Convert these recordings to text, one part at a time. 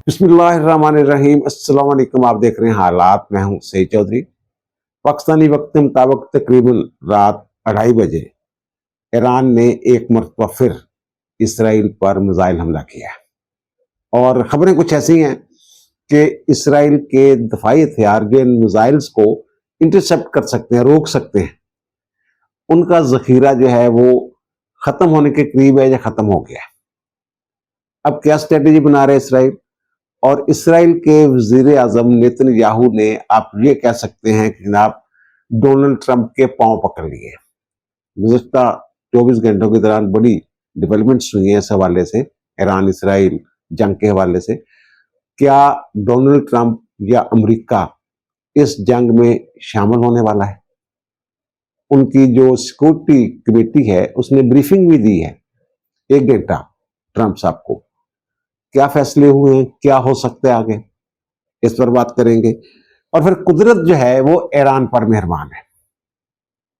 बिस्मिल्लाहिर्रहमानिर्रहीम। अस्सलाम वालेकुम। आप देख रहे हैं हालात। मैं हूं सईद चौधरी। पाकिस्तानी वक्त के मुताबिक तकरीबन रात 2:30 बजे ईरान ने एक मरतबा फिर इसराइल पर मिसाइल हमला किया है और खबरें कुछ ऐसी हैं कि इसराइल के दफाई हथियार जो इन मिसाइल्स को इंटरसेप्ट कर सकते हैं, रोक सकते हैं, उनका जखीरा जो है वो खत्म होने के करीब है या खत्म हो गया है। अब क्या स्ट्रेटेजी बना रहे इसराइल? और इसराइल के वजीर आजम नेतन्याहू ने, आप ये कह सकते हैं कि जनाब, डोनाल्ड ट्रंप के पांव पकड़ लिए। गुज़श्ता 24 घंटों के दौरान बड़ी डेवलपमेंट्स हुई हैं इस हवाले से, ईरान इसराइल जंग के हवाले से। क्या डोनाल्ड ट्रंप या अमेरिका इस जंग में शामिल होने वाला है? उनकी जो सिक्योरिटी कमेटी है उसने ब्रीफिंग भी दी है 1 घंटा ट्रंप साहब को। क्या फैसले हुए हैं, क्या हो सकता है आगे, इस पर बात करेंगे। और फिर कुदरत जो है वो ईरान पर मेहरबान है।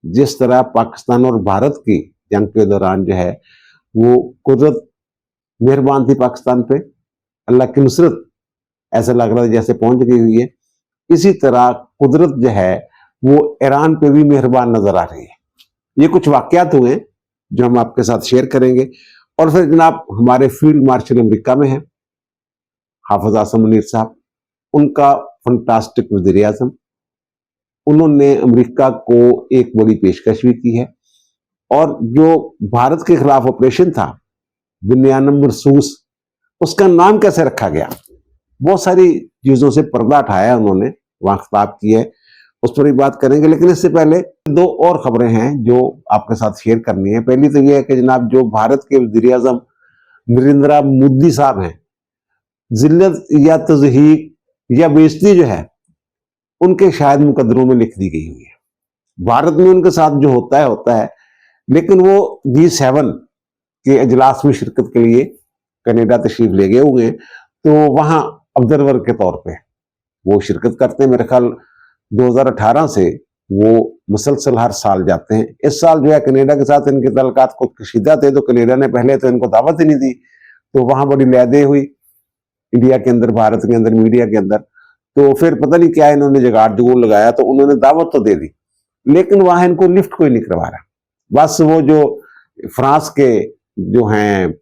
जिस तरह पाकिस्तान और भारत की जंग के दौरान जो है वो कुदरत मेहरबान थी पाकिस्तान पे, अल्लाह की नुसरत ऐसा लग रहा है जैसे पहुंच गई हुई है, इसी तरह कुदरत जो है वो ईरान पे भी मेहरबान नजर आ रही है। ये कुछ वाकयात हुए जो हम आपके साथ शेयर करेंगे। और फिर जनाब हमारे फील्ड मार्शल अमेरिका में है हाफिज आसम मुनीर साहब, उनका फंटास्टिक वजीर आजम, उन्होंने अमेरिका को एक बड़ी पेशकश भी की है। और जो भारत के खिलाफ ऑपरेशन था बिन्यानम मरसूस, उसका नाम कैसे रखा गया, बहुत सारी चीजों से पर्दा हटाया उन्होंने, वहां खिताब की है, उस पर भी बात करेंगे। लेकिन इससे पहले दो और खबरें हैं जो आपके साथ शेयर करनी है। पहली तो यह है कि जनाब जो भारत के वजीर आजम नरेंद्र मोदी साहब हैं, जिल्लत या तज़हीक या बेइज्जती जो है उनके शायद मुकदरों में लिख दी गई हुई है। भारत में उनके साथ जो होता है, लेकिन वो G7 के अजलास में शिरकत के लिए कनाडा तशरीफ ले गए हुए हैं, तो वहां ऑब्जर्वर के तौर पे वो शिरकत करते हैं। मेरे ख्याल 2018 से वो मुसलसल हर साल जाते हैं। इस साल जो है कनाडा के साथ इनके तल्लुकात कुछ कशीदा थे, तो कनाडा ने पहले तो इनको दावत ही नहीं दी, तो वहां बड़ी लैदे हुई इंडिया के अंदर, भारत के अंदर, मीडिया के अंदर। तो फिर पता नहीं क्या इन्होंने जुगाड़ जुगूड़ लगाया, तो उन्होंने दावत तो दे दी, लेकिन वहां इनको लिफ्ट कोई नहीं करवा रहा। बस वो जो फ्रांस के जो हैं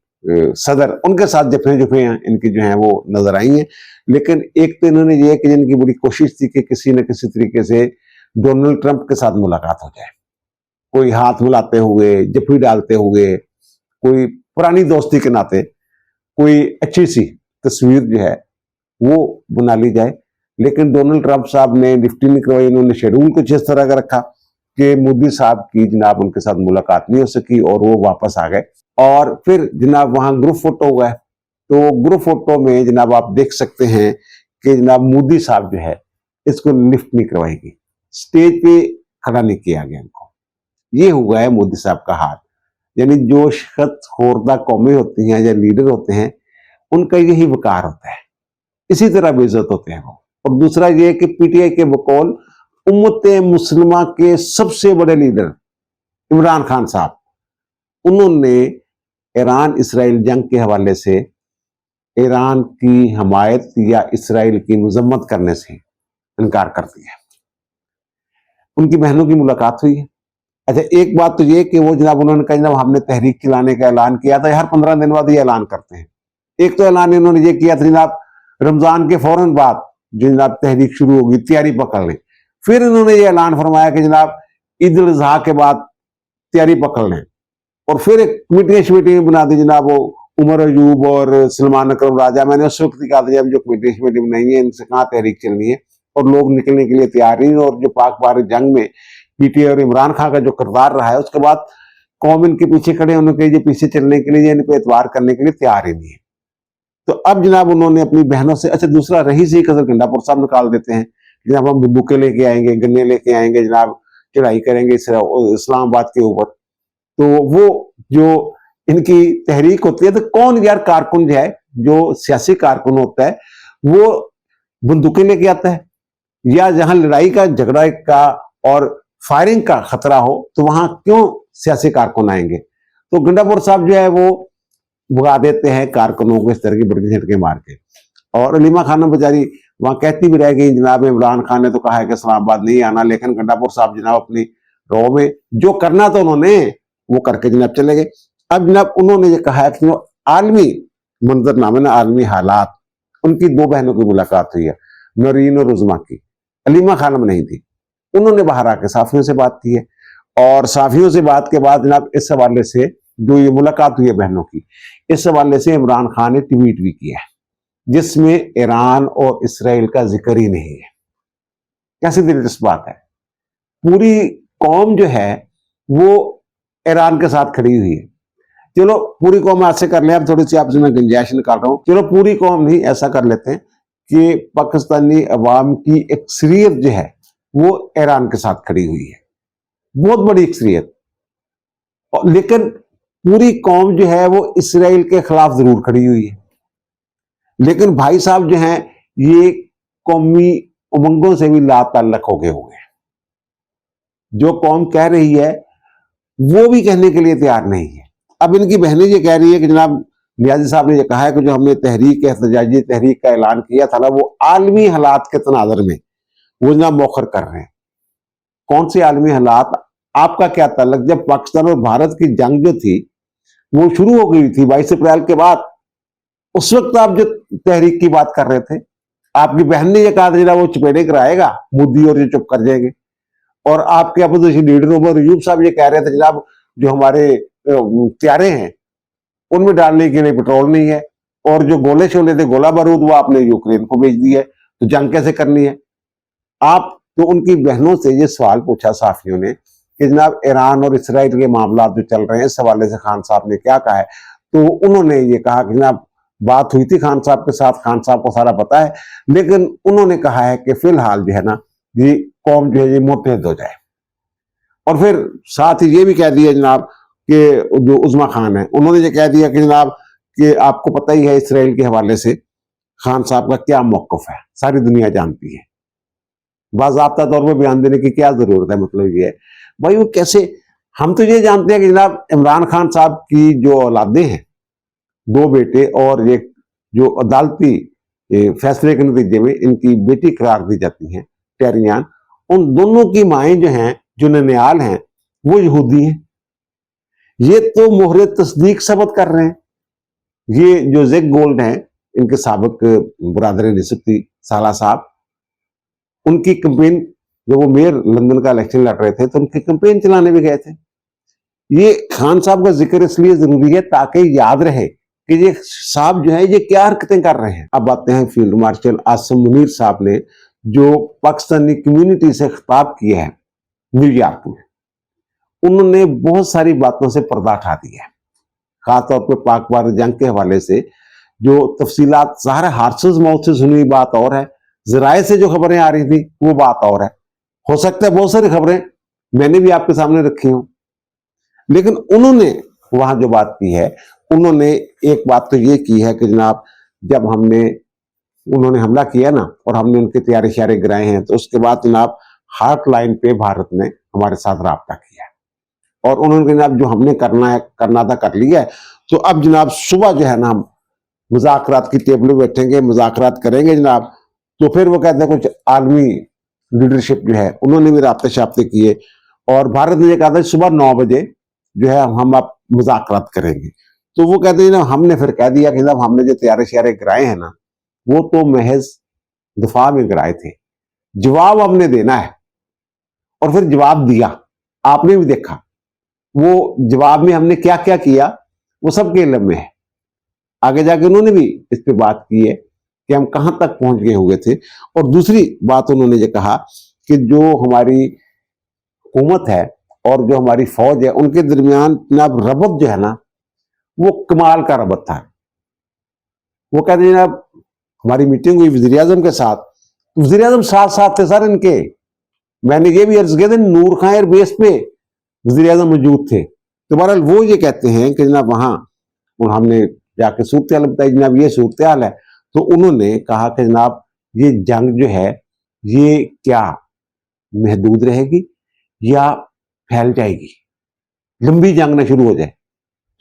सदर, उनके साथ जफे जुफे इनकी जो हैं वो नजर आई हैं। लेकिन एक तो इन्होंने ये कि जिनकी बड़ी कोशिश थी कि किसी न किसी तरीके से डोनाल्ड ट्रंप के साथ मुलाकात हो जाए, कोई हाथ मिलाते हुए, जफी डालते हुए, कोई पुरानी दोस्ती के नाते कोई अच्छी सी तस्वीर जो है वो बना ली जाए। लेकिन डोनाल्ड ट्रंप साहब ने लिफ्ट नहीं करवाई। उन्होंने शेड्यूल कुछ इस तरह का रखा कि मोदी साहब की जनाब उनके साथ मुलाकात नहीं हो सकी और वो वापस आ गए। और फिर जनाब वहां ग्रुप फोटो हुआ है, तो ग्रुप फोटो में जनाब आप देख सकते हैं कि जनाब मोदी साहब जो है इसको लिफ्ट नहीं करवाएगी, स्टेज पे खड़ा नहीं किया गया इनको। ये हुआ है मोदी साहब का हाल। यानी जो शख्स खोरदा कौमें होती हैं या लीडर होते हैं, उनका यही वकार होता है, इसी तरह बेइज्जत होते हैं वो। और दूसरा ये कि पीटीआई के बकौल उम्मत मुस्लिमा के सबसे बड़े लीडर इमरान खान साहब, उन्होंने ईरान इसराइल जंग के हवाले से ईरान की हमायत या इसराइल की मजम्मत करने से इनकार कर दिया। उनकी बहनों की मुलाकात हुई है। अच्छा, एक बात तो ये कि वो जनाब उन्होंने कहा जनाब हमने तहरीक चलाने का ऐलान किया था। हर 15 दिन बाद ये ऐलान करते हैं। एक तो ऐलान इन्होंने ये किया था जनाब रमजान के फौरन बाद जो जनाब तहरीक शुरू होगी, तैयारी पकड़ लें। फिर इन्होंने ये ऐलान फरमाया कि जनाब ईद उल अजहा के बाद तैयारी पकड़ लें। और फिर एक कमेटी बना दी जनाब वो उमर अयूब और सलमान अकरम राजा। मैंने उस वक्त कहा था जब जो कमेटी बनाई है, इनसे कहाँ तहरीक चलनी है, और लोग निकलने के लिए तैयार नहीं। और जो पाक भारत जंग में पीटीआई और इमरान खान का जो किरदार रहा है, उसके बाद कौम इनके पीछे खड़े होने के लिए, पीछे चलने के लिए, इनको एतवार करने के लिए तैयार ही नहीं है। तो अब जनाब उन्होंने अपनी बहनों से, अच्छा दूसरा रही सी कसर गंडापुर साहब निकाल देते हैं, जनाब हम बंदूकें लेके आएंगे, गन्ने लेके आएंगे, जनाब चढ़ाई करेंगे इस्लामाबाद के ऊपर। तो वो जो इनकी तहरीक होती है, तो कौन यार कारकुन जो है, जो सियासी कारकुन होता है, वो बंदूकें लेके आता है? या जहां लड़ाई का, झगड़ा का और फायरिंग का खतरा हो, तो वहां क्यों सियासी कारकुन आएंगे? तो गंडापुर साहब जो है वो भगा देते हैं कारकुनों को इस तरह की बड़की झटके मार के। और अलीमा खानम बेचारी वहां कहती भी रह गई जनाब इमरान खान ने तो कहा है कि इस्लामाबाद नहीं आना, लेकिन गंडापुर साहब जनाब अपनी रो में जो करना था उन्होंने वो करके जनाब चले गए। अब जनाब उन्होंने ये कहा है कि जो आलमी मंजरनामे ना, आलमी हालात, उनकी दो बहनों की मुलाकात हुई है, नौरीन और उज़मा की, अलीमा खानम नहीं थी। उन्होंने बाहर आके साफियों से बात की है, और साफियों से बात के बाद जनाब इस हवाले से जो ये मुलाकात हुई है बहनों की, इस हवाले से इमरान खान ने ट्वीट भी किया है जिसमें ईरान और इसराइल का जिक्र ही नहीं है। कैसी दिलचस्प बात है। पूरी कौम जो है वो ईरान के साथ खड़ी हुई है। चलो पूरी कौम ऐसे कर ले, अब थोड़ी सी आपसे मैं गुंजाइश निकाल रहा हूं, चलो पूरी कौम नहीं, ऐसा कर लेते हैं कि पाकिस्तानी अवाम की अक्सरियत जो है वो ईरान के साथ खड़ी हुई है, बहुत बड़ी अक्सरियत। लेकिन पूरी कौम जो है वो इसराइल के खिलाफ जरूर खड़ी हुई है। लेकिन भाई साहब जो हैं ये कौमी उमंगों से भी लाताल्लुक हो गए हुए हैं। जो कौम कह रही है वो भी कहने के लिए तैयार नहीं है। अब इनकी बहनें ये कह रही है कि जनाब नियाजी साहब ने ये कहा है कि जो हमने तहरीक एहतजाजी तहरीक का ऐलान किया था ना, वो आलमी हालात के तनाजर में वो जनाब मौखर कर रहे हैं। कौन सी आलमी हालात? आपका क्या ताल्लुक? जब पाकिस्तान और भारत की जंग जो थी वो शुरू हो गई थी 22 अप्रैल के बाद, उस वक्त आप जो तहरीक की बात कर रहे थे, आपकी बहन ने यह कहा था जनाब वो चपेटे कराएगा मोदी और ये चुप कर जाएंगे। और आपके अपोजिशन लीडर उमर अयूब साहब ये कह रहे थे जनाब जो हमारे त्यारे हैं उनमें डालने के लिए पेट्रोल नहीं है, और जो गोले शोले थे गोला बारूद वो आपने यूक्रेन को भेज दिया है, तो जंग कैसे करनी है? आप तो उनकी बहनों से ये सवाल पूछा साफियों ने कि जनाब ईरान और इसराइल के मामला जो चल रहे हैं इस हवाले से खान साहब ने क्या कहा है? तो उन्होंने ये कहा कि जनाब बात हुई थी खान साहब के साथ, खान साहब को सारा पता है, लेकिन उन्होंने कहा है कि फिलहाल जो है ना ये कौम जो है ये मुत्तहद हो जाए। और फिर साथ ही ये भी कह दिया जनाब कि जो उज़मा खान है उन्होंने ये कह दिया कि जनाब कि आपको पता ही है इसराइल के हवाले से खान साहब का क्या मौक़िफ़ है, सारी दुनिया जानती है। बाज़ाब्ता तौर पर बयान देने की क्या जरूरत है? मतलब ये है भाई वो कैसे, हम तो ये जानते हैं कि जनाब इमरान खान साहब की जो औलादे हैं, दो बेटे और एक जो अदालती फैसले के नतीजे में इनकी बेटी करार दी जाती हैं टेरियान, उन दोनों की माएँ जो हैं जो ननियाल हैं वो यहूदी हैं। ये तो मोहरे तस्दीक सबत कर रहे हैं। ये जो जेक गोल्ड हैं इनके साबिक बरादर निसबती साला साहब, उनकी कैंपेन जब वो मेयर लंदन का इलेक्शन लड़ रहे थे तो उनकी कैंपेन चलाने भी गए थे। ये खान साहब का जिक्र इसलिए जरूरी है ताकि याद रहे कि ये साहब जो है ये क्या हरकतें कर रहे हैं। अब आते हैं फील्ड मार्शल आसिम मुनीर साहब ने जो पाकिस्तानी कम्युनिटी से खिताब किया है न्यूयॉर्क में, उन्होंने बहुत सारी बातों से पर्दा हटा दिया है, खासतौर पर पाक भारत जंग के हवाले से जो तफसीलात ज़ाहिर हार्सेस माउथ से सुनी बात और है, जराए से जो खबरें आ रही थी वो बात और है। हो सकता है बहुत सारी खबरें मैंने भी आपके सामने रखी हूं, लेकिन उन्होंने वहां जो बात की है, उन्होंने एक बात तो ये की है कि जनाब जब उन्होंने हमला किया ना और हमने उनके तैयारे श्यारे गिराए हैं, तो उसके बाद जनाब हार्ट लाइन पे भारत ने हमारे साथ राब्ता किया और उन्होंने जनाब जो हमने करना था कर लिया है। तो अब जनाब सुबह जो है ना हम मुज़ाकरात की टेबल बैठेंगे, मुज़ाकरात करेंगे जनाब। तो फिर वो कहते हैं कुछ आलमी लीडरशिप जो है उन्होंने भी राब्ते शाब्ते किए और भारत ने कहा था सुबह 9 बजे जो है हम आप मुज़ाकरात करेंगे। तो वो कहते हैं ना, हमने फिर कह दिया कि जब हमने जो तैयारे श्यारे गिराए हैं ना वो तो महज दफा में गिराए थे, जवाब हमने देना है। और फिर जवाब दिया, आपने भी देखा वो जवाब में हमने क्या क्या किया वो सबके इल्म में है। आगे जाके उन्होंने भी इस पे बात की है कि हम कहां तक पहुंच गए हुए थे। और दूसरी बात उन्होंने ये कहा कि जो हमारी हुकूमत है और जो हमारी फौज है उनके दरमियान जनाब रबत जो है ना वो कमाल का रबत था। वो कहते हैं जनाब हमारी मीटिंग हुई वज़ीर आज़म के साथ, वज़ीर आज़म साथ साथ थे सर इनके। मैंने ये भी अर्ज किया था नूर खां एयरबेस पे वज़ीर आज़म मौजूद थे। तो बहरहाल वो ये कहते हैं कि जनाब वहां हमने जाके सूरत हाल बताई, जनाब ये सूरत हाल है। तो उन्होंने कहा कि जनाब ये जंग जो है ये क्या महदूद रहेगी या फैल जाएगी, लंबी जंग ना शुरू हो जाए।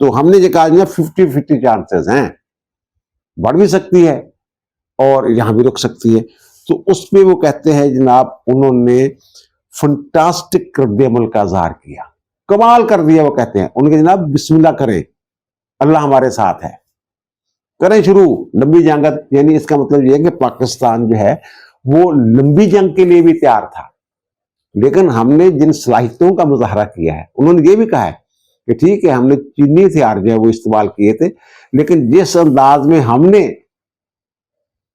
तो हमने ये कहा जनाब 50-50 चांसेस हैं, बढ़ भी सकती है और यहाँ भी रुक सकती है। तो उसमें वो कहते हैं जनाब उन्होंने फंटास्टिक रद्द-ए-अमल का इज़हार किया, कमाल कर दिया। वो कहते हैं उनके जनाब बिस्मिल्लाह करें, अल्लाह हमारे साथ है, करें शुरू लंबी जंगत। यानी इसका मतलब यह है कि पाकिस्तान जो है वो लंबी जंग के लिए भी तैयार था, लेकिन हमने जिन सलाहियतों का मुजाहरा किया है, उन्होंने ये भी कहा है कि ठीक है हमने चीनी हथियार जो है वो इस्तेमाल किए थे, लेकिन जिस अंदाज में हमने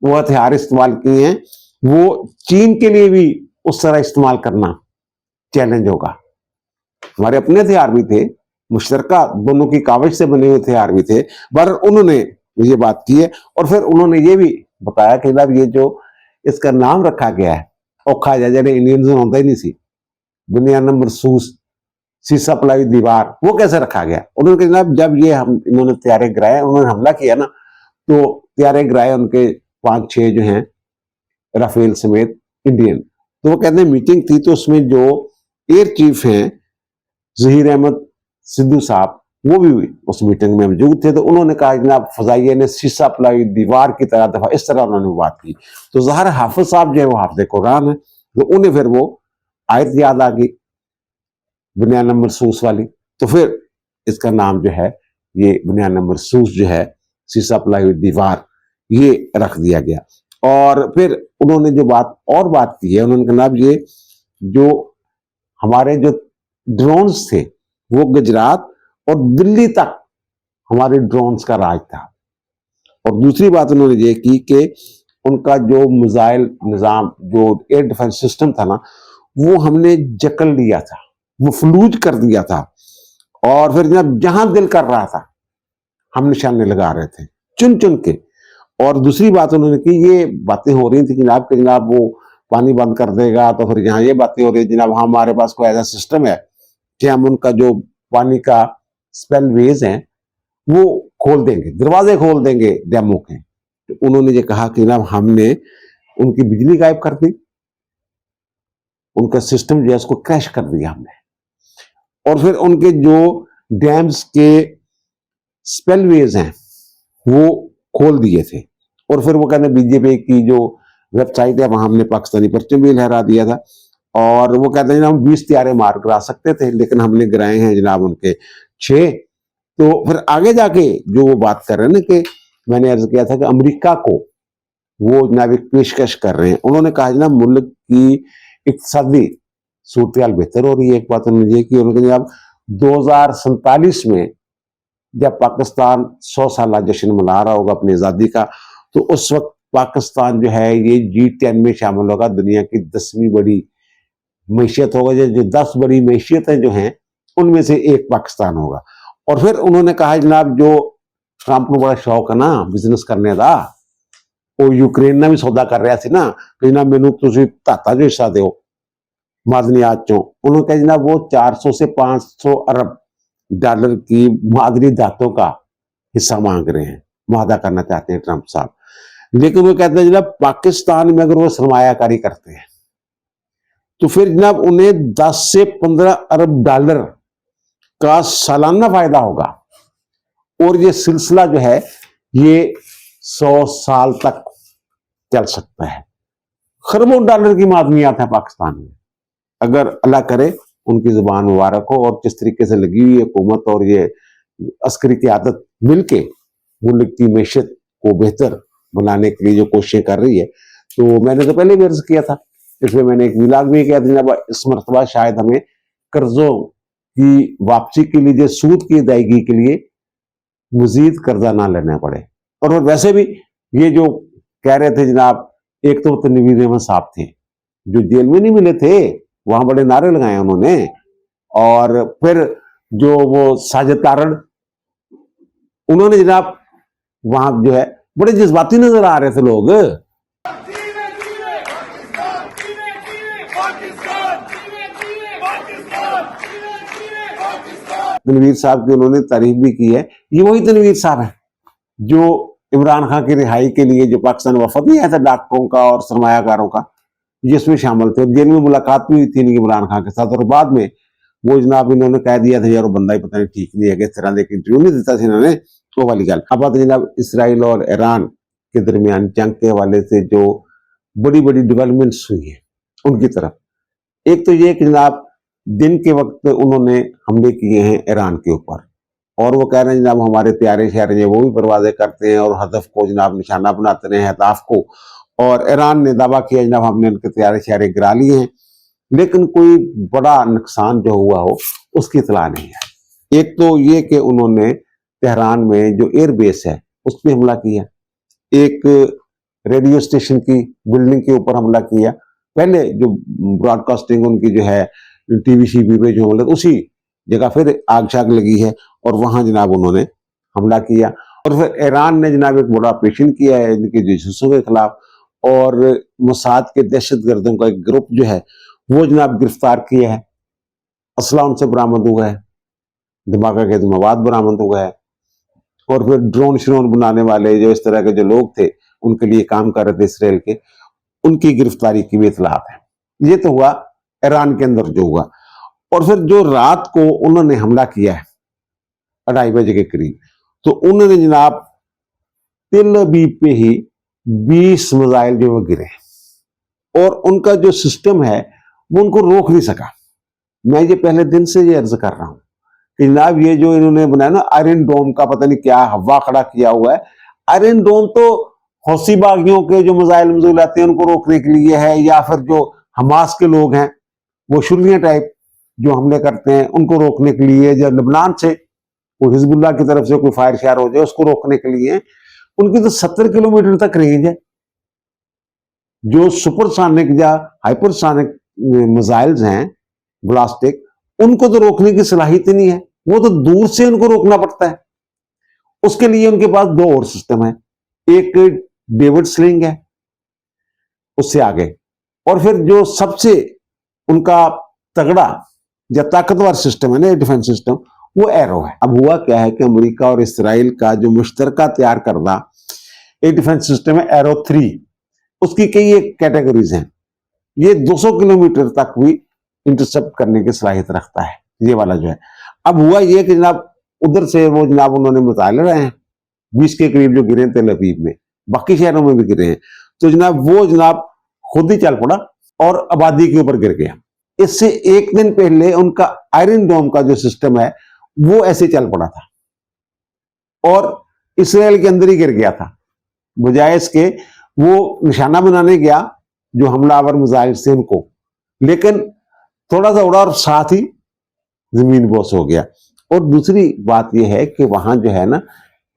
वो हथियार इस्तेमाल किए हैं वो चीन के लिए भी उस तरह इस्तेमाल करना चैलेंज होगा। हमारे अपने हथियार भी थे, मुश्तरका दोनों की काविश से बने हुए हथियार भी थे, पर उन्होंने ये बात की है। और फिर उन्होंने ये भी बताया कि जनाब ये जो इसका नाम रखा गया है औखा जाने इंडियन होता ही नहीं सी, दुनिया नंबर सूस सीसा पलाई दीवार, वो कैसे रखा गया? उन्होंने कहा जनाब जब ये हम इन्होंने तैयारे गिराए, उन्होंने हमला किया ना, तो तैयारे गिराए उनके 5-6 जो हैं राफेल समेत इंडियन। तो वो कहते हैं मीटिंग थी, तो उसमें जो एयर चीफ हैं जहीर अहमद सिद्धू साहब, वो भी उस मीटिंग में मौजूद थे। तो उन्होंने कहा जनाब फजाइया ने शीशा पलाई दीवार की तरह दफा, इस तरह उन्होंने बात की। तो ज़ाहिर हाफिज साहब जो है वो हाफिज कुरान है, तो उन्हें फिर वो आयत याद आ गई बुनियान मरसूस वाली। तो फिर इसका नाम जो है ये बुनियान मरसूस जो है शीशा पलाई हुई दीवार, ये रख दिया गया। और फिर उन्होंने जो बात की है, उन्होंने कहा ये जो हमारे जो ड्रोन्स थे वो गुजरात और दिल्ली तक हमारे ड्रोन्स का राज था। और दूसरी बात उन्होंने ये की कि उनका जो मिसाइल निज़ाम, जो एयर डिफेंस सिस्टम था ना, वो हमने जकल लिया था, मफलूज कर दिया था। और फिर जब जहां दिल कर रहा था हम निशाने लगा रहे थे चुन चुन के। और दूसरी बात उन्होंने की, ये बातें हो रही थी जनाब कि जनाब वो पानी बंद कर देगा, तो फिर यहाँ ये बातें हो रही जनाब हमारे पास कोई ऐसा सिस्टम है कि हम उनका जो पानी का स्पेलवेज है वो खोल देंगे, दरवाजे खोल देंगे डैमों के। तो उन्होंने ये कहा कि जनाब हमने उनकी बिजली गायब कर दी, उनका सिस्टम जो है उसको क्रैश कर दिया हमने। और फिर उनके जो डैम्स के स्पेलवेज हैं वो खोल दिए थे। और फिर वो कहते बीजेपी की जो वेबसाइट है वहां हमने पाकिस्तानी परचम भी लहरा दिया था। और वो कहते हैं हम 20 त्यारे मार गिरा सकते थे, लेकिन हमने गिराए हैं जनाब उनके 6। तो फिर आगे जाके जो वो बात कर रहे हैं ना कि मैंने अर्ज किया था कि अमेरिका को वो जनाब एक पेशकश कर रहे हैं। उन्होंने कहा जनाब मुल्क की इक्तिसादी सूरत बेहतर हो रही है। एक बात उन्होंने ये की, उन्होंने जनाब 2047 में जब पाकिस्तान 100 साल जश्न मना रहा होगा अपनी आज़ादी का, तो उस वक्त पाकिस्तान जो है ये G10 में शामिल होगा, दुनिया की 10वीं बड़ी मैशियत होगा। जो 10 बड़ी मैशियतें जो हैं उनमें से एक पाकिस्तान होगा। और फिर उन्होंने कहा जनाब जो ट्रंप को बड़ा शौक है ना बिजनेस करने का, वो यूक्रेन ना भी सौदा कर रहा सी ना कि जनाब मैनू तुसीं धाता जो हिस्सा दो मादनियात चों। उन्होंने कहा जनाब वो 400 से 500 अरब डॉलर की मादनी धातों का हिस्सा मांग रहे हैं, मुआहदा करना चाहते हैं ट्रंप साहब। लेकिन वो कहते हैं जनाब पाकिस्तान में अगर वो सरमायाकारी करते हैं तो फिर जनाब उन्हें 10 से 15 अरब डॉलर का सालाना फायदा होगा। और ये सिलसिला जो है ये 100 साल तक चल सकता है। खरबों डॉलर की मादनियात है पाकिस्तान में, अगर अल्लाह करे उनकी जुबान मुबारक हो। और जिस तरीके से लगी हुई हुकूमत और ये अस्करी की आदत मिलके मुल्क की मैशियत को बेहतर बनाने के लिए जो कोशिशें कर रही है, तो मैंने तो पहले भी अर्ज किया था, इसमें मैंने एक विलाग भी किया था, इस मरतबा शायद हमें कर्जों की वापसी के लिए, जो सूद की अदायगी के लिए मजीद कर्जा ना लेना पड़े। और वैसे भी ये जो कह रहे थे जनाब, एक तो तनवीर अहमद साहब थे जो जेल में नहीं मिले थे, वहां बड़े नारे लगाए उन्होंने। और फिर जो वो साजिद तारण, उन्होंने जनाब वहां जो है बड़े जज्बाती नजर आ रहे थे लोग। तनवीर साहब की उन्होंने तारीफ भी की है। ये वही तनवीर साहब है जो इमरान खान की रिहाई के लिए जो पाकिस्तान वफद नहीं आया था डॉक्टरों का और सरमायाकारों का, जिसमें शामिल थे। जेल में मुलाकात भी हुई थी इनकी इमरान खान के साथ। और बाद में वो जनाब इन्होंने कह दिया था यार वो बंदा ही पता नहीं ठीक नहीं है, इस तरह के इंटरव्यू नहीं देता था इन्होंने, वो वाली गल। अब बात जनाब इसराइल और ईरान के दरमियान जंग के हवाले से जो बड़ी बड़ी डेवलपमेंट्स हुई है उनकी तरफ। एक तो ये कि जनाब दिन के वक्त उन्होंने हमले किए हैं ईरान के ऊपर, और वो कह रहे हैं जनाब हमारे तैयारे शहर हैं वो भी परवाज़ें करते हैं और हदफ को जनाब निशाना बनाते हैं, अहदाफ को। और ईरान ने दावा किया जनाब हमने उनके तैयारे शहर गिरा लिए हैं, लेकिन कोई बड़ा नुकसान जो हुआ हो उसकी इतला नहीं है। एक तो ये कि उन्होंने तेहरान में जो एयरबेस है उस पर हमला किया, एक रेडियो स्टेशन की बिल्डिंग के ऊपर हमला किया, पहले जो ब्रॉडकास्टिंग उनकी जो है टीवी शीवी पे जो हमला, उसी जगह फिर आग शाग लगी है और वहां जनाब उन्होंने हमला किया। और फिर ईरान ने जनाब एक बड़ा ऑपरेशन किया है इनके जासूसों के खिलाफ, और मोसाद के दहशतगर्दों का एक ग्रुप जो है वो जनाब गिरफ्तार किया है, असला उनसे बरामद हुआ है, धमाका के मवाद बरामद हुआ है, और फिर ड्रोन श्रोन बनाने वाले जो इस तरह के जो लोग थे उनके लिए काम कर रहे थे इसराइल के, उनकी गिरफ्तारी की भी इतलात है। ये तो हुआ ईरान के अंदर जो हुआ। और फिर जो रात को उन्होंने हमला किया है 2:30 बजे के करीब, तो उन्होंने जनाब तेल अवीव पे ही 20 मिसाइल जो वो गिरे, और उनका जो सिस्टम है वो उनको रोक नहीं सका। मैं ये पहले दिन से ये अर्ज कर रहा हूं कि जनाब ये जो इन्होंने बनाया ना आयरन डोम का, पता नहीं क्या हवा खड़ा किया हुआ है। आयरन डोम तो हौसी बागियों के जो मिसाइल मजूल आते हैं उनको रोकने के लिए है, या फिर जो हमास के लोग हैं वो शुलिया टाइप जो हमले करते हैं उनको रोकने के लिए, जब लेबनान से वो हिजबुल्लाह की तरफ से कोई फायर शायर हो जाए उसको रोकने के लिए। उनकी तो 70 किलोमीटर तक रेंज है। जो सुपरसोनिक या हाइपरसोनिक मिसाइल्स हैं ब्लास्टिक, उनको तो रोकने की सलाहियत नहीं है, वो तो दूर से उनको रोकना पड़ता है। उसके लिए उनके पास 2 और सिस्टम है, एक डेविड स्लिंग है उससे आगे, और फिर जो सबसे उनका तगड़ा या ताकतवर सिस्टम है ना डिफेंस सिस्टम, वो एरो है। अब हुआ क्या है कि अमेरिका और इसराइल का जो मुश्तरका तैयार करदा एक डिफेंस सिस्टम है एरो 3, उसकी कई एक कैटेगरीज हैं। ये 200 किलोमीटर तक भी इंटरसेप्ट करने की सलाहियत रखता है ये वाला जो है। अब हुआ ये कि जनाब उधर से वो जनाब उन्होंने मिसाइल रहे हैं 20 के करीब जो गिरे तेल अवीव में, बाकी शहरों में भी गिरे हैं, तो जनाब वो जनाब खुद ही चल पड़ा और आबादी के ऊपर गिर गया। इससे एक दिन पहले उनका आयरन डोम का जो सिस्टम है वो ऐसे चल पड़ा था और इसराइल के अंदर ही गिर गया था, बजाय इसके वो निशाना बनाने गया जो हमलावर मिसाइल से उनको, लेकिन थोड़ा सा उड़ा और साथ ही जमीन बोस हो गया। और दूसरी बात यह है कि वहां जो है ना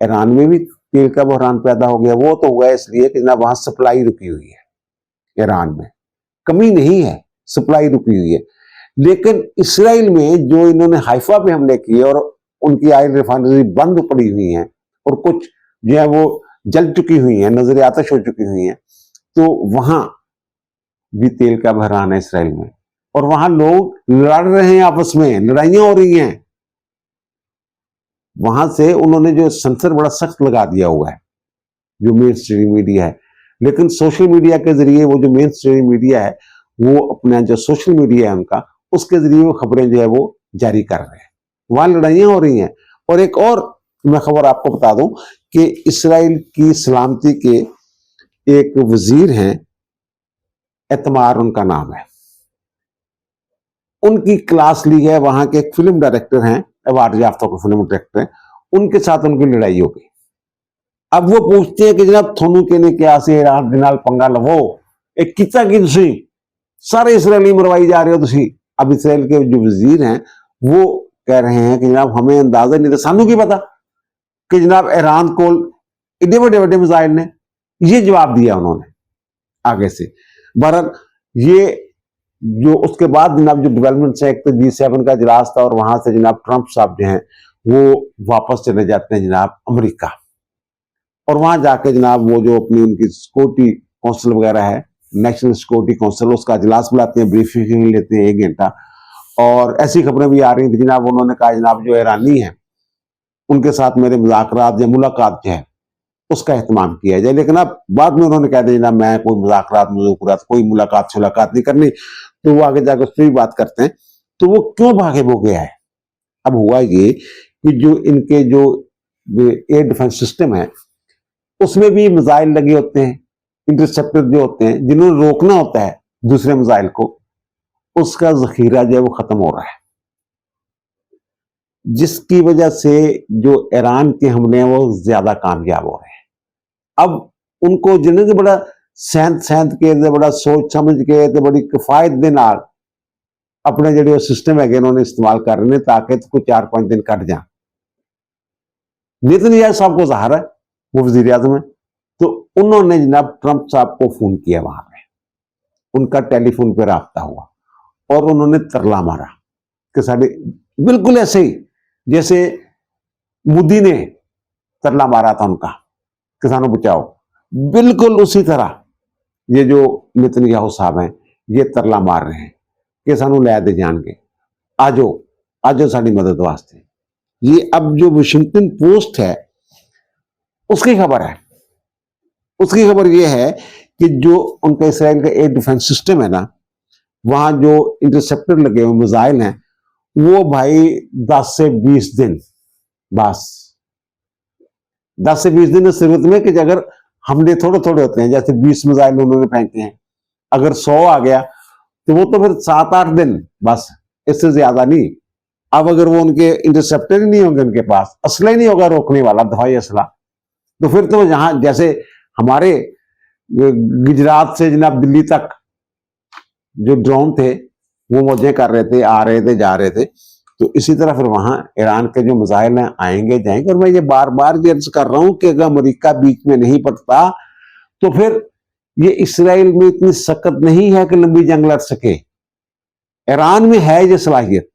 ईरान में भी तेल का बहरान पैदा हो गया। वो तो हुआ इसलिए कि ना वहां सप्लाई रुकी हुई है, ईरान में कमी नहीं है, सप्लाई रुकी हुई है। लेकिन इसराइल में जो इन्होंने हाइफा पे हमले किए और उनकी ऑयल रिफाइनरी बंद पड़ी हुई है और कुछ जो है वो जल चुकी हुई है, नजर आतश हो चुकी हुई है, तो वहां भी तेल का बहरान है इसराइल में, और वहां लोग लड़ रहे हैं, आपस में लड़ाइयां हो रही हैं। वहां से उन्होंने जो सेंसर बड़ा सख्त लगा दिया हुआ है जो मेन स्ट्रीम मीडिया है, लेकिन सोशल मीडिया के जरिए वो जो मेन स्ट्रीम मीडिया है वो अपना जो सोशल मीडिया है उनका, उसके जरिए वो खबरें जो है वो जारी कर रहे हैं। वहां लड़ाइयां हो रही हैं। और एक और मैं खबर आपको बता दूं कि इसराइल की सलामती के एक वजीर हैं, एतमार उनका नाम है, उनकी क्लास ली है, वहां के एक फिल्म डायरेक्टर हैं, अवार्ड याफ्ता फिल्म डायरेक्टर हैं, उनके साथ उनकी लड़ाई हो गई। अब वो पूछते हैं कि जनाब थोनू कहने क्या से ईरान के नाल पंगा लवो, एक किता की तुसी सारे इसराइली मरवाई जा रहे हो तुसी। अब इसराइल के जो वजीर हैं वो कह रहे हैं कि जनाब हमें अंदाजा नहीं था, सानू की पता कि जनाब ईरान को इतने बड़े बड़े मिसाइल ने। ये जवाब दिया उन्होंने आगे से। बहरहाल ये जो उसके बाद जनाब जो डेवलपमेंट से, एक तो G7 का इजलास था और वहां से जनाब ट्रंप साहब जो हैं वो वापस चले जाते हैं जनाब अमेरिका, और वहां जाके जनाब वो जो अपनी उनकी सिक्योरिटी काउंसिल वगैरह है, नेशनल सिक्योरिटी काउंसिल, उसका इजलास बुलाते हैं, ब्रीफिंग लेते हैं 1 घंटा। और ऐसी खबरें भी आ रही थी जनाब उन्होंने कहा जनाब जो ईरानी है उनके साथ मेरे मुज़ाकरात या मुलाकात जो है उसका एहतमाम किया जाए। लेकिन अब बाद में उन्होंने कह दिया जनाब मैं कोई मुज़ाकरात कोई मुलाकात नहीं करनी, तो वो आगे जाकर उससे भी बात करते हैं। तो वो क्यों भागे वो गया है? अब हुआ ये कि जो इनके जो एयर डिफेंस सिस्टम है उसमें भी मिसाइल लगे होते हैं, इंटरसेप्टर जो होते हैं, जिन्होंने रोकना होता है दूसरे मिसाइल को, उसका जखीरा जो है वो खत्म हो रहा है, जिसकी वजह से जो ईरान के हमले हैं वो ज्यादा कामयाब हो रहे हैं। अब उनको जिन्हें बड़ा सहंत सहंत के, बड़ा सोच समझ के, बड़ी किफायत दे नाल अपने जो सिस्टम है उन्होंने इस्तेमाल कर रहे हैं ताकि कुछ 4-5 दिन कट जाए। नेतन्याहू साहब को ज़ाहिर है वो वजीर आज़म है, तो उन्होंने जनाब ट्रंप साहब को फोन किया, वहां पे उनका टेलीफोन पे राब्ता हुआ और उन्होंने तरला मारा कि साढ़े, बिल्कुल ऐसे ही जैसे मोदी ने तरला मारा था उनका किसानों बचाओ, बिल्कुल उसी तरह ये जो नेतन्याहू साहब हैं ये तरला मार रहे हैं कि सानू लै दे जान के, आजो आजो साड़ी मदद वास्ते। ये अब जो वाशिंगटन पोस्ट है उसकी खबर है, उसकी खबर यह है कि जो उनका इसराइल का एयर डिफेंस सिस्टम है ना, वहां जो इंटरसेप्टर लगे हुए मिसाइल हैं वो भाई 10 से 20 दिन, बस 10 से 20 दिन इस सूरत में कि अगर हमले थोड़े थोड़े होते हैं, जैसे 20 मिसाइल उन्होंने फेंके हैं, अगर 100 आ गया तो वो तो फिर 7-8 दिन, बस इससे ज्यादा नहीं। अब अगर वो उनके इंटरसेप्टर ही नहीं होंगे, उनके पास असला ही नहीं होगा रोकने वाला दवाई असला, तो फिर तो जहां जैसे हमारे गुजरात से जनाब दिल्ली तक जो ड्रोन थे वो मौजें कर रहे थे, आ रहे थे, जा रहे थे, तो इसी तरह फिर वहां ईरान के जो मिसाइल हैं आएंगे जाएंगे। और मैं ये बार बार अर्ज कर रहा हूं कि अगर अमेरिका बीच में नहीं पड़ता तो फिर ये इसराइल में इतनी सख्त नहीं है कि लंबी जंग लड़ सके। ईरान में है ये सलाहियत,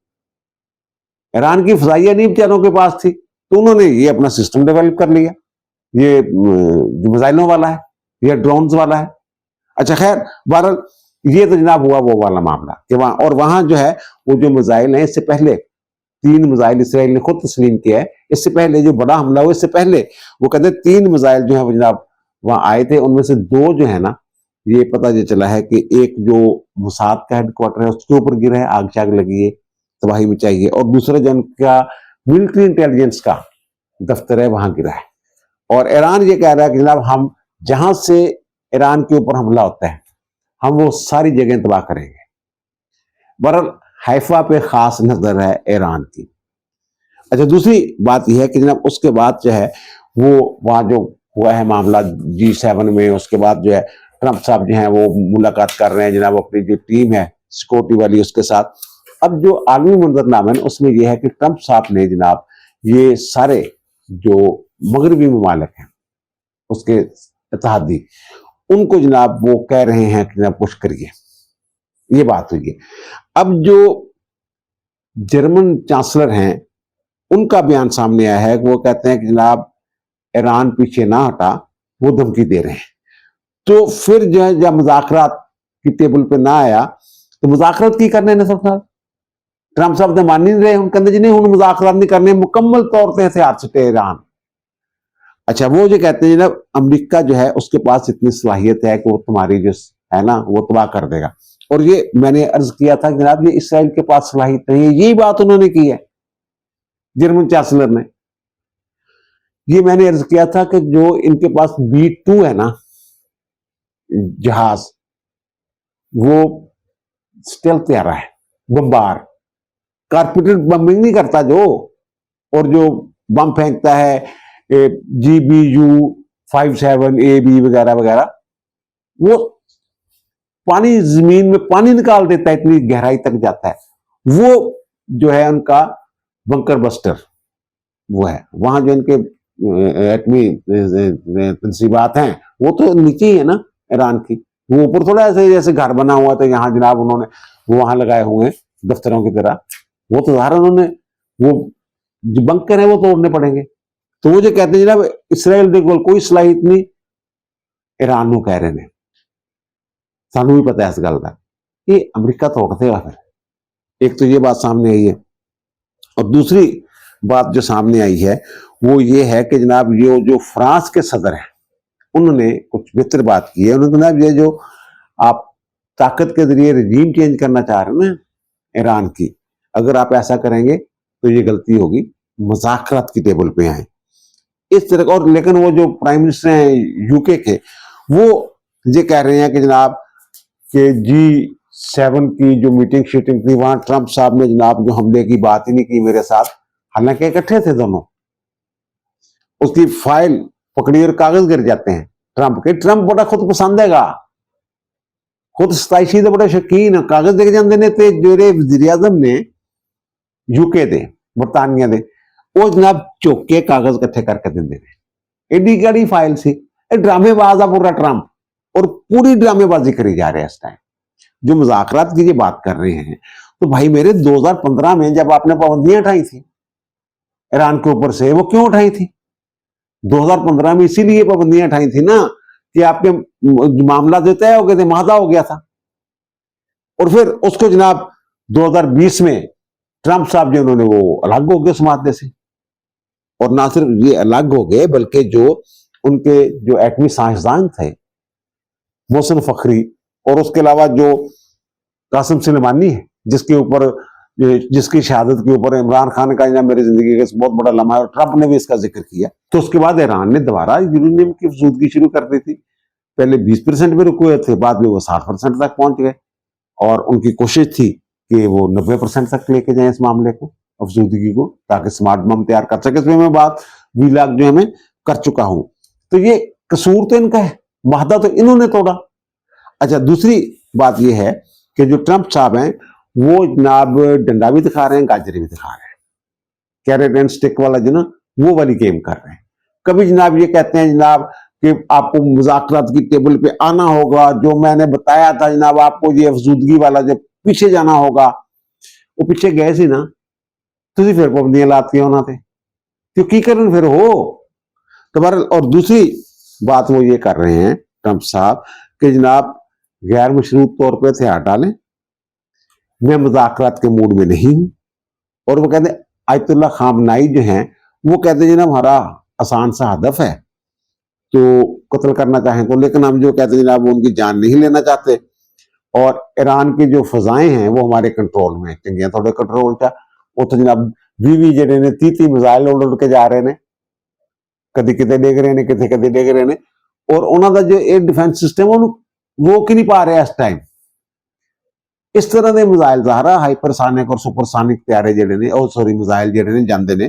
ईरान की फजाइया नहीं बेचारों के पास थी, तो उन्होंने ये अपना सिस्टम डेवलप कर लिया, ये जो मिसाइलों वाला है, ये ड्रोन्स वाला है। अच्छा खैर, बहरहाल ये तो जनाब हुआ वो वाला मामला कि वहां, और वहां जो है वो जो मिसाइल है, इससे पहले 3 मिसाइल इसराइल ने खुद तस्लीम किया है, इससे पहले जो बड़ा हमला हुआ इससे पहले वो कहते 3 मिसाइल जो है वो जनाब वहां आए थे, उनमें से 2 जो है ना, ये पता ये चला है कि एक जो मोसाद का हेडक्वार्टर है उसके ऊपर गिरा है, आग शाग लगी है, तबाही मचाई है, और दूसरा जो उनका मिलिट्री इंटेलिजेंस का दफ्तर है वहां गिरा है। और ईरान ये कह रहा है कि जनाब हम जहां से ईरान के ऊपर हमला होता है हम वो सारी जगह तबाह करेंगे। बहरहाल हैफा पे खास नजर है ईरान की। अच्छा, दूसरी बात यह है कि जनाब उसके बाद जो है वो वहां जो हुआ है मामला G7 में, उसके बाद जो है ट्रंप साहब जो है वो मुलाकात कर रहे हैं जनाब अपनी जो टीम है सिक्योरिटी वाली उसके साथ। अब जो आलमी मंजरनामा है उसमें यह है कि ट्रंप साहब ने जनाब ये सारे जो मगरबी ममालिक हैं उसके इत्तेहादी, उनको जनाब वो कह रहे हैं कि जनाब कुछ करिए, ये बात हुई है। अब जो जर्मन चांसलर हैं उनका बयान सामने आया है कि वो कहते हैं कि जनाब ईरान पीछे ना हटा, वो धमकी दे रहे हैं। तो फिर जो है जब मुज़ाकरात की टेबल पे ना आया तो मुज़ाकरात की करने ने सब ट्रंप साहब तो मान नहीं रहे, हम कहते जी नहीं हम मुज़ाकरात नहीं करने, मुकम्मल तौर पर हथियार छुटे ईरान। अच्छा, वो जो कहते हैं ना अमेरिका जो है उसके पास इतनी सलाहियत है कि वो तुम्हारी जो है ना वो तबाह कर देगा। और ये मैंने अर्ज किया था जनाब ये इसराइल के पास सलाहियत नहीं है, यही बात उन्होंने की है जर्मन चांसलर ने। ये मैंने अर्ज किया था कि जो इनके पास B-2 है ना जहाज, वो स्टेल्थ तैयार है, बमबार, कारपेटेड बम्बिंग नहीं करता जो, और जो बम फेंकता है GBU-57AB वगैरह वगैरह, वो पानी जमीन में पानी निकाल देता है, इतनी गहराई तक जाता है। वो जो है उनका बंकर बस्टर वो है। वहां जो इनके एटमी तनसीबात हैं वो तो नीचे ही है ना ईरान की, वो ऊपर थोड़ा ऐसे जैसे घर बना हुआ तो यहाँ जनाब उन्होंने वो वहां लगाए हुए हैं दफ्तरों की तरह, वो तो ज़ाहिर उन्होंने वो जो बंकर है वो तोड़ने पड़ेंगे। तो वो जो कहते हैं जनाब इसराइल देखो कोई सलाहियत नहीं, ईरान को कह रहे हैं, सानू भी पता है इस गल का, ये अमरीका तोड़ देगा फिर। एक तो ये बात सामने आई है, और दूसरी बात जो सामने आई है वो ये है कि जनाब ये जो फ्रांस के सदर हैं उन्होंने कुछ बेहतर बात की है। उन्होंने जनाब ये जो आप ताकत के जरिए रजीम चेंज करना चाह रहे हैं ना ईरान की, अगर आप ऐसा करेंगे तो ये गलती होगी, मुज़ाकरात की टेबल पे आए। इस तरह का। और लेकिन वो जो प्राइम मिनिस्टर हैं यूके के, वो ये कह रहे हैं कि जनाब कि G7 की जो मीटिंग शीटिंग थी वहां ट्रंप साहब ने जनाब जो हमले की बात ही नहीं की मेरे साथ, हालांकि इकट्ठे थे दोनों। उसकी फाइल पकड़ी और कागज गिर जाते हैं ट्रंप के। ट्रंप बड़ा खुद पसंद हैगा, खुद सताइशी तो बड़ा शौकीन, कागज देख जाते ने ते जेरे वजीर आजम ने यूके दे, बरतानिया दे, वो जनाब चुक के कागज इकट्ठे करके देंगे ने। एडी कड़ी फाइल सी। ड्रामेबाज आ पूरा ट्रंप, और पूरी ड्रामेबाजी करी जा रहे हैं इस टाइम। जो मुज़ाकरात की ये बात कर रहे हैं, तो भाई मेरे 2015 में जब आपने पाबंदियां उठाई थी ईरान के ऊपर से, वो क्यों उठाई थी 2015 में? इसीलिए पाबंदियां उठाई थी ना कि आपके मामला जो तय हो गए थे, मादा हो गया था। और फिर उसको जनाब 2020 में ट्रंप साहब जो उन्होंने वो अलग हो गए उस मादे से। और ना सिर्फ ये अलग हो गए, बल्कि जो उनके जो एटमी साइंसदान थे मोहसिन फखरी, और उसके अलावा जो कासिम सुलेमानी है, जिसकी शहादत के ऊपर इमरान खान का मेरी जिंदगी का बहुत बड़ा लम्हा है, और ट्रंप ने भी इसका जिक्र किया। तो उसके बाद ईरान ने दोबारा यूरेनियम की फजूदगी शुरू कर दी थी। पहले 20% में रुके हुए थे, बाद में वो 60% तक पहुंच गए, और उनकी कोशिश थी कि वो 90% तक लेके जाए इस मामले को, अफजूदगी को, ताकि स्मार्ट बम तैयार कर सके। इसमें मैं बात वीलाग जो है मैं कर चुका हूं। तो ये कसूर तो इनका है, माहदा तो इन्होंने तोड़ा। अच्छा, दूसरी बात यह है कि जो ट्रंप साहब हैं वो जनाब डंडा भी दिखा रहे हैं, गाजरे भी दिखा रहे हैं, कैरेट एंड स्टिक वाला जो ना वो वाली गेम कर रहे हैं। कभी जनाब ये कहते हैं जनाब कि आपको मुज़ाकरात की टेबल पे आना होगा, जो मैंने बताया था जनाब आपको, ये अफजूदगी वाला जो पीछे जाना होगा, वो पीछे गए सी ना, तुम फिर पाबंदियां लाती होना थे, क्यों की करन फिर हो तुम्हारा। और दूसरी बात वो ये कर रहे हैं ट्रंप साहब कि जनाब गैर मशरूत तौर पर हथियार डालें, मैं मुज़ाकरात के मूड में नहीं हूं। और वो कहते आयतुल्ला खामनाई जो हैं वो कहते हैं जनाब हमारा आसान सा हदफ है, तो कत्ल करना चाहें तो, लेकिन हम जो कहते हैं जनाब वो उनकी जान नहीं लेना चाहते, और ईरान की जो फजाएं हैं वो हमारे कंट्रोल में चंगियां थोड़े कंट्रोल चा। वो तो जनाब 20 जेडे ने 30 मिसाइल उड़ के जा रहे ने, कदी किते डिग रहे ने, किते कदी डिग रहे ने, और उन्होंने जो एयर डिफेंस सिस्टम रोक ही नहीं पा रहे इस टाइम। इस तरह के मिसाइल ज़ाहरा हाइपरसानिक और सुपरसानिक तैयारे जेडे ने, और सॉरी मिसाइल जेडे ने जाते ने।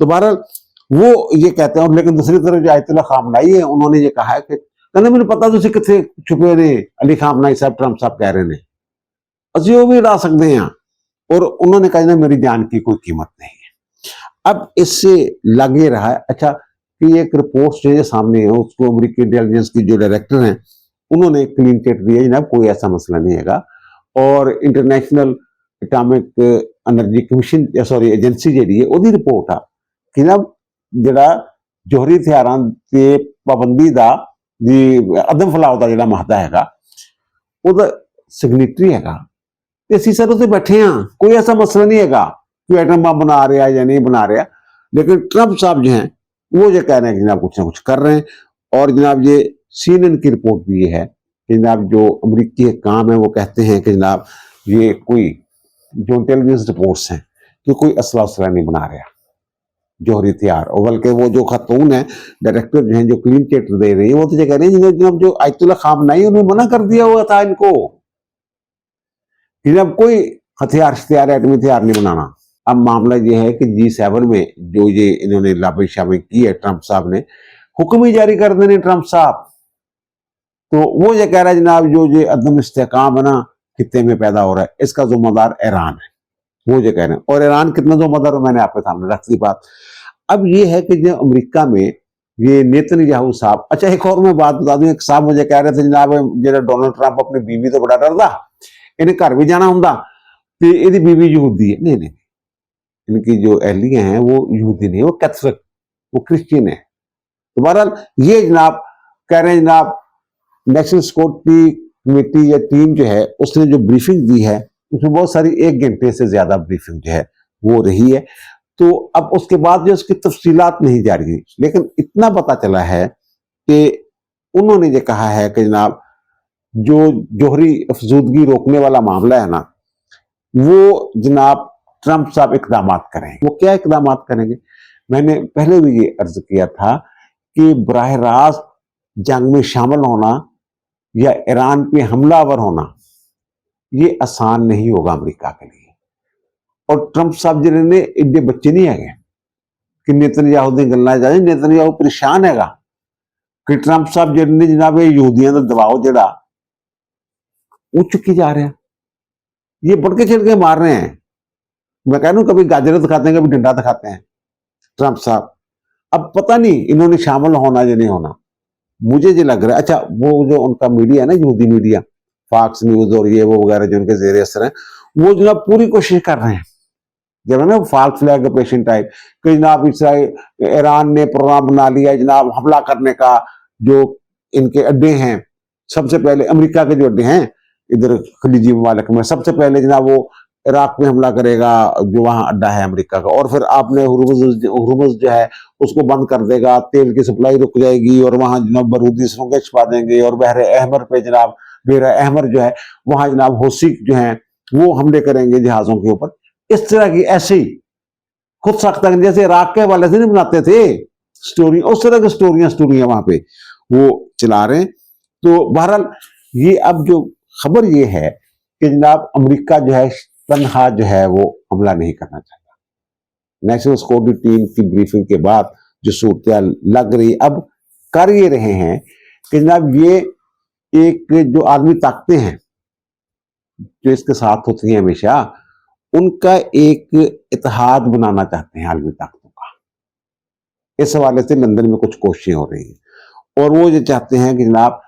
तो बहरहाल वो ये कहते हैं। लेकिन दूसरी तरफ जो आयतुल्ला खामनाई है उन्होंने ये कहा है कि कहते मैंने पता तुम कितने छुपे ने अली खामनाई साहब, ट्रंप साहब कह रहे हैं असि वो भी उड़ा सकते हैं, और उन्होंने कहा मेरी जान की कोई कीमत नहीं है। अब इससे लगे रहा है अच्छा कि एक रिपोर्ट जो सामने है उसको अमेरिकी इंटेलिजेंस की जो डायरेक्टर हैं उन्होंने क्लीन चिट दिया जनाब कोई ऐसा मसला नहीं है। और International Atomic Energy Commission sorry agency जी है वो रिपोर्ट आ कि जनाब जरा जोहरी हथियारों के पाबंदी का जी अदम फैलाव का जो महत्व है वो सिग्नेटरी है। असी सर उसे बैठे हाँ, कोई ऐसा मसला नहीं है कि एटम बम बना रहा या नहीं बना रहा। लेकिन ट्रंप साहब जो हैं वो ये कह रहे हैं कि जनाब कुछ ना कुछ कर रहे हैं। और जनाब ये CNN की रिपोर्ट भी ये है कि जनाब जो अमरीकी काम है वो कहते हैं कि जनाब ये कोई जो इंटेलिजेंस रिपोर्ट्स हैं कि कोई असला उसला नहीं बना रहा जोहरी हथियार। और बल्कि वो जो खातून है डायरेक्टर जो है जो क्लीन चिट दे रही है वो तो ये कह रहे हैं जनाब जो आयतुल्ला खामनाई उन्होंने मना कर दिया हुआ था इनको कि जब कोई हथियार एटमी हथियार नहीं बनाना। अब मामला ये है कि G7 में जो ये इन्होंने लाबी शाबी की है ट्रंप साहब ने, हुक्म ही जारी कर देने ट्रंप साहब। तो वो ये कह रहा है जनाब जो ये अदम इस्तेकाम है ना खित्ते में पैदा हो रहा है इसका जिम्मेदार ईरान है, वो ये कह रहे हैं। और ईरान कितना जिम्मेदार है मैंने आपके सामने रख दी बात। अब ये है कि जो अमेरिका में ये नेतन्याहू साहब, अच्छा एक और मैं बात बता दूं, एक साहब मुझे कह रहे थे जनाब जो डोनाल्ड ट्रंप अपनी बीवी तो बड़ा डरदा, इन्हें घर भी जाना होंगे तो यदी बीवी यहूदी है। नहीं नहीं, इनकी जो एहलियां हैं वो यहूदी नहीं, वो कैथोलिक, वो क्रिश्चियन है। तो बहरहाल ये जनाब कह रहे हैं जनाब नेशनल सिक्योरिटी कमेटी या टीम जो है उसने जो ब्रीफिंग दी है उसमें बहुत सारी 1 घंटे से ज्यादा ब्रीफिंग जो है वो रही है। तो अब उसके बाद जो उसकी तफसीलात नहीं जारी हुई, लेकिन इतना पता चला है कि उन्होंने ये कहा है कि जनाब जो जोहरी अफजूदगी रोकने वाला मामला है ना वो जनाब ट्रंप साहब इकदाम करेंगे। वो क्या इकदाम करेंगे? मैंने पहले भी ये अर्ज किया था कि बराह रास्त जंग में शामिल होना या ईरान पे हमलावर होना ये आसान नहीं होगा अमेरिका के लिए। और ट्रंप साहब जिन्होंने एडे बच्चे नहीं है कि नेतन्याहू दी गल्लां जाए, नेतन्याहू परेशान हैगा कि ट्रंप साहब जिन्होंने जनाब यहूदियों का दबाव जड़ा वो चुकी जा रहा है, ये बढ़ के चढ़ के मार रहे हैं। मैं कह रहा हूं कभी गाजर दिखाते हैं, कभी डंडा दिखाते हैं ट्रंप साहब। अब पता नहीं इन्होंने शामिल होना या नहीं होना, मुझे जो लग रहा है। अच्छा, वो जो उनका मीडिया है ना, यहूदी मीडिया, फॉक्स न्यूज और ये वो वगैरह जो उनके जेर असर है, वो जनाब पूरी कोशिश कर रहे हैं जब है ना फाल्स फ्लैग ऑपरेशन टाइप कि जनाब इसराइल ईरान ने प्रोग्राम बना लिया जनाब हमला करने का। जो इनके अड्डे हैं, सबसे पहले अमेरिका के जो अड्डे हैं इधर खलीजी ममालिक में, सबसे पहले जनाब वो इराक में हमला करेगा जो वहां अड्डा है अमेरिका का, और फिर आपने हुर्मुज जो है उसको बंद कर देगा, तेल की सप्लाई रुक जाएगी और वहां जनाब बारूदी सुरंगें छुपा देंगे, और बहरे अहमर पे जनाब बहरे अहमर जो है वहां जनाब हौसी जो है वो हमले करेंगे जहाजों के ऊपर। इस तरह की ऐसे ही खुद सख्त जैसे इराक के हवाले से नहीं बनाते थे स्टोरी, उस तरह की स्टोरियां वहां पे वो चला रहे हैं। तो बहरहाल ये अब जो खबर ये है कि जनाब अमेरिका जो है तनहा जो है वो हमला नहीं करना चाहता। नेशनल सिक्योरिटी टीम की ब्रीफिंग के बाद जो सूरत लग रही, अब कर ये रहे हैं कि जनाब ये एक जो आदमी ताकतें हैं जो इसके साथ होती हैं हमेशा, उनका एक इत्तेहाद बनाना चाहते हैं आलमी ताकतों का। इस हवाले से लंदन में कुछ कोशिशें हो रही हैं और वो ये चाहते हैं कि जनाब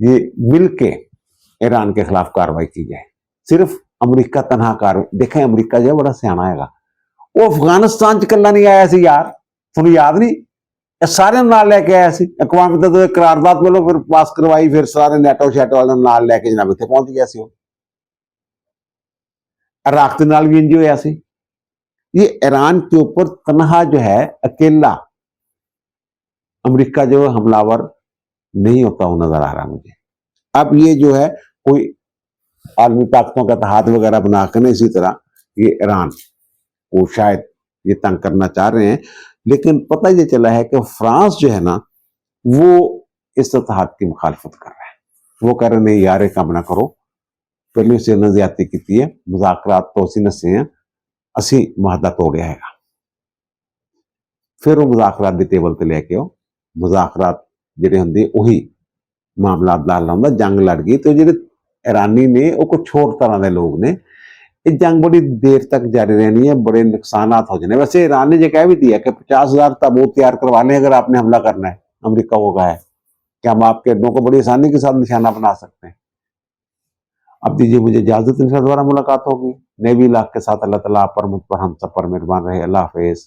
ये मिलके ईरान के खिलाफ कार्रवाई की जाए। सिर्फ अमेरिका तनहा कार्रवाई, देखें अमेरिका जो है बड़ा सियाना हैगा, वो अफगानिस्तान च कल्ला नहीं आया सी यार, तुम याद नहीं, सारे नाल लेके आया सी, अकवाम मुत्तहिदा करारदाद में फिर पास करवाई, फिर सारे नेटो शैटो वाले नाल लेके जनाब इत्थे पहुंच गया सी। इराक के नाल भी इंज होया सी। ये ईरान के ऊपर तनहा जो है अकेला अमेरिका जो हमलावर नहीं होता हुआ नजर आ रहा मुझे। अब ये जो है कोई आलमी ताकतों का इत्तेहाद वगैरह बनाकर ना इसी तरह ये ईरान को शायद ये तंग करना चाह रहे हैं, लेकिन पता ये चला है कि फ्रांस जो है ना वो इस इत्तेहाद की मुखालफत कर रहा है। वो कह रहे नहीं यार, काम ना करो, पहले से न ज्यादती की है, मुज़ाकरात तो उसी नसे हैं, असी मुआहदा तोड़िया हैगा। फिर वो मुज़ाकरात की टेबल ते लेके आओ, मुज़ाकरात जिहड़े हुंदे उही मामला दा हल हुंदा। जंग लड़ गई तो जिहड़े ईरानी ने वो कुछ होर तरह के लोग ने, ये जंग बड़ी देर तक जारी रहनी है, बड़े नुकसान हो जाने। वैसे ईरान ने ये कह भी दिया कि 50,000 ताबूत तैयार करवा लें अगर आपने हमला करना है। अमेरिका को कहा है कि हम आपके अड्डों को बड़ी आसानी के साथ निशाना बना सकते हैं। अब दीजिए मुझे इजाजत, इंशाअल्लाह दोबारा मुलाकात होगी नए भी इलाके के साथ। अल्लाह ताला आप पर, मुझ पर, हम सब पर मेहरबान रहे। अल्लाह हाफिज।